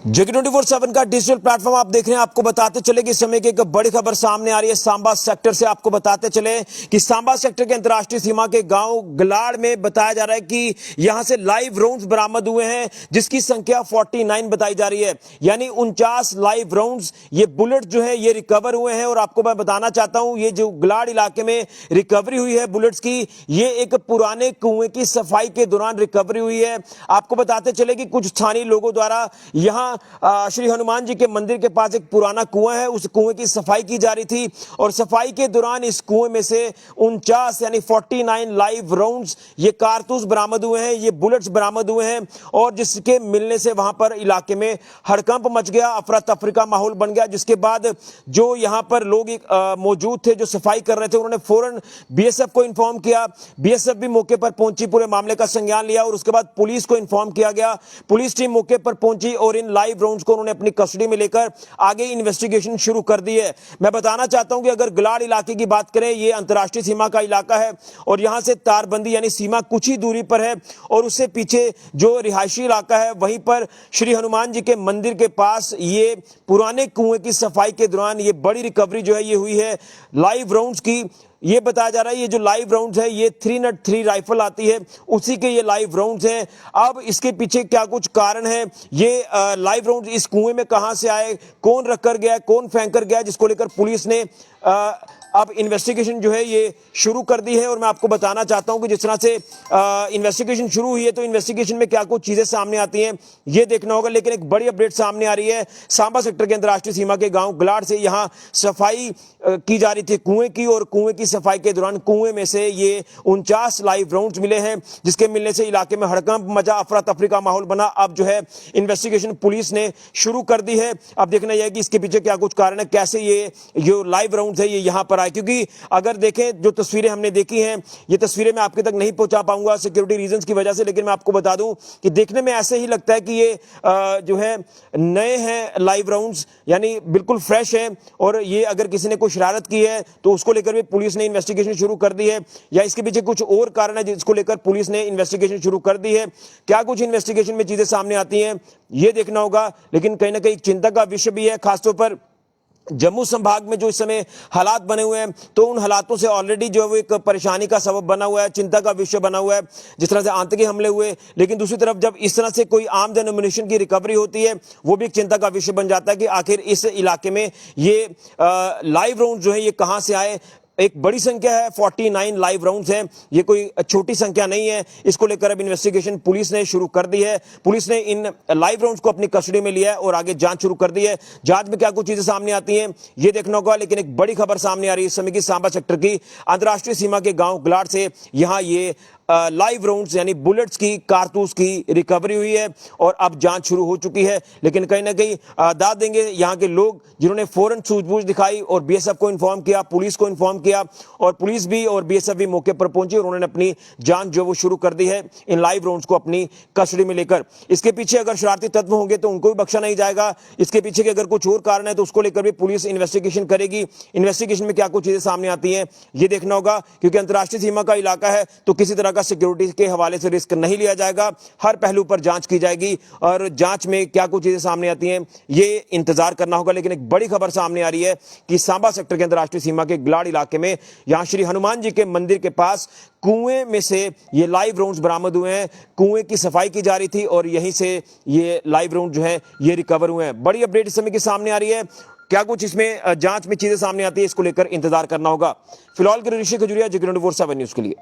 जेके 24/7 का digital platform आप देख रहे हैं। आपको बताते चले कि इस समय की एक बड़ी खबर सामने आ रही है सांबा सेक्टर से। आपको बताते चले कि सांबा सेक्टर के अंतर्राष्ट्रीय सीमा के गांव गलाड़ में बताया जा रहा है कि यहां से लाइव राउंड्स बरामद हुए हैं, जिसकी संख्या 49 बताई जा रही है, यानी 49 लाइव राउंड्स ये बुलेट जो है ये रिकवर हुए हैं। और आपको मैं बताना चाहता हूं, ये जो गलाड़ इलाके में रिकवरी हुई है बुलेट्स की, ये एक पुराने कुएं की सफाई के दौरान रिकवरी हुई है। आपको बताते चले कि कुछ स्थानीय लोगों द्वारा यहां श्री हनुमान जी के मंदिर के पास एक पुराना कुआं है, उस कुएं की सफाई की जा रही थी और सफाई के दौरान इस कुएं में से 49 यानी 49 लाइव राउंड्स ये कारतूस बरामद हुए हैं, ये बुलेट्स बरामद हुए हैं। और जिसके मिलने से वहां पर इलाके में हड़कंप मच गया, अफरा तफरी का माहौल बन गया। जिसके बाद जो यहां पर लोग मौजूद थे जो सफाई कर रहे थे, उन्होंने फौरन बीएसएफ को इन्फॉर्म किया। बीएसएफ भी मौके पर पहुंची, पूरे मामले का संज्ञान लिया और उसके बाद पुलिस को इन्फॉर्म किया गया। पुलिस टीम मौके पर पहुंची और इन लाइव राउंड्स को उन्होंने अपनी कस्टडी में लेकर आगे इन्वेस्टिगेशन शुरू कर दी है। मैं बताना चाहता हूं कि अगर गलाड़ इलाके की बात करें, ये अंतर्राष्ट्रीय सीमा का इलाका है और यहां से तारबंदी यानी सीमा कुछ ही दूरी पर है और उससे पीछे जो रिहायशी इलाका है, वहीं पर श्री हनुमान जी के मंदिर के पास ये पुराने कुएं की सफाई के दौरान ये बड़ी रिकवरी जो है ये हुई है लाइव राउंड्स की। ये बताया जा रहा है ये जो लाइव राउंड्स है ये 303 राइफल आती है, उसी के ये लाइव राउंड्स हैं। अब इसके पीछे क्या कुछ कारण है, ये लाइव राउंड्स इस कुएं में कहां से आए, कौन रख कर गया, कौन फेंक कर गया, जिसको लेकर पुलिस ने अब इन्वेस्टिगेशन जो है ये शुरू कर दी है। और मैं आपको बताना चाहता हूं कि जिस तरह से इन्वेस्टिगेशन शुरू हुई है तो इन्वेस्टिगेशन में क्या कुछ चीजें सामने आती हैं ये देखना होगा। लेकिन एक बड़ी अपडेट सामने आ रही है, सांबा सेक्टर के अंतर्राष्ट्रीय सीमा के गांव गलाड़ से यहां सफाई की जा रही थी कुएं की, और कुएं की सफाई के दौरान कुएं में से ये 49 लाइव राउंड्स मिले हैं, जिसके मिलने से इलाके में हड़कंप मचा, अफरा तफरी का माहौल बना। अब जो है इन्वेस्टिगेशन पुलिस ने शुरू कर दी है। अब देखना यह है कि इसके पीछे क्या कुछ कारण है, कैसे ये जो लाइव राउंड्स है ये यहां पर आए। क्योंकि अगर देखें जो तस्वीरें हमने देखी हैं, ये तस्वीरें मैं आपके तक नहीं पहुंचा पाऊंगा सिक्योरिटी रीजंस की वजह से, लेकिन मैं आपको बता दूं कि देखने में ऐसे ही लगता है कि ये जो है नए हैं लाइव राउंड्स, यानी बिल्कुल फ्रेश है। और ये अगर किसी ने कोई शरारत की है तो उसको लेकर भी पुलिस ने इन्वेस्टिगेशन शुरू कर दी है, या इसके पीछे कुछ और कारण है जिसको लेकर पुलिस ने इन्वेस्टिगेशन शुरू कर दी है। क्या कुछ इन्वेस्टिगेशन में चीजें सामने आती हैं ये देखना होगा। लेकिन कहीं ना कहीं चिंता का विषय भी है, खासतौर पर जम्मू संभाग में जो इस समय हालात बने हुए हैं, तो उन हालातों से ऑलरेडी जो है वो एक परेशानी का सबब बना हुआ है, चिंता का विषय बना हुआ है, जिस तरह से आतंकी हमले हुए। लेकिन दूसरी तरफ जब इस तरह से कोई आर्म्स एंड एम्युनिशन की रिकवरी होती है, वो भी एक चिंता का विषय बन जाता है कि आखिर इस इलाके में ये लाइव राउंड जो है ये कहां से आए। एक बड़ी संख्या है, 49 लाइव राउंड्स हैं, ये कोई छोटी संख्या नहीं है। इसको लेकर अब इन्वेस्टिगेशन पुलिस ने शुरू कर दी है। पुलिस ने इन लाइव राउंड्स को अपनी कस्टडी में लिया है और आगे जांच शुरू कर दी है। जांच में क्या कुछ चीजें सामने आती हैं ये देखना होगा। लेकिन एक बड़ी खबर सामने आ रही है इस समय की सांबा सेक्टर की अंतर्राष्ट्रीय सीमा के गांव गलाड़ से। यहां ये लाइव राउंड्स यानी बुलेट्स की, कारतूस की रिकवरी हुई है और अब जांच शुरू हो चुकी है। लेकिन कहीं ना कहीं दाद देंगे यहाँ के लोग जिन्होंने फौरन सूझबूझ दिखाई और बीएसएफ को इन्फॉर्म किया, पुलिस को इन्फॉर्म किया, और पुलिस भी और बीएसएफ भी मौके पर पहुंची और उन्होंने अपनी जांच जो वो शुरू कर दी है इन लाइव राउंड्स को अपनी कस्टडी में लेकर। इसके पीछे अगर शरारती तत्व होंगे तो उनको भी बख्शा नहीं जाएगा। इसके पीछे के अगर कुछ और कारण है तो उसको लेकर भी पुलिस इन्वेस्टिगेशन करेगी। इन्वेस्टिगेशन में क्या कुछ चीजें सामने आती हैं ये देखना होगा, क्योंकि अंतर्राष्ट्रीय सीमा का इलाका है तो किसी तरह का सिक्योरिटी के हवाले से रिस्क नहीं लिया जाएगा। हर पहलू पर जांच की जाएगी और जांच में क्या कुछ चीजें सामने आती हैं ये इंतजार करना होगा। लेकिन एक बड़ी खबर सामने आ रही है कि सांबा सेक्टर के अंतर्राष्ट्रीय सीमा के गलाड़ इलाके में यहां श्री हनुमान जी के मंदिर के पास कुएं में से ये लाइव राउंड्स बरामद हुए हैं। कुएं की सफाई की जा रही थी और यहीं से ये लाइव राउंड जो है ये रिकवर हुए हैं। बड़ी अपडेट इस समय की सामने आ रही है। क्या कुछ इसमें जांच में चीजें सामने आती है इसको लेकर इंतजार करना होगा। फिलहाल के ऋषि खजुरिया, जेके 24/7 न्यूज के लिए।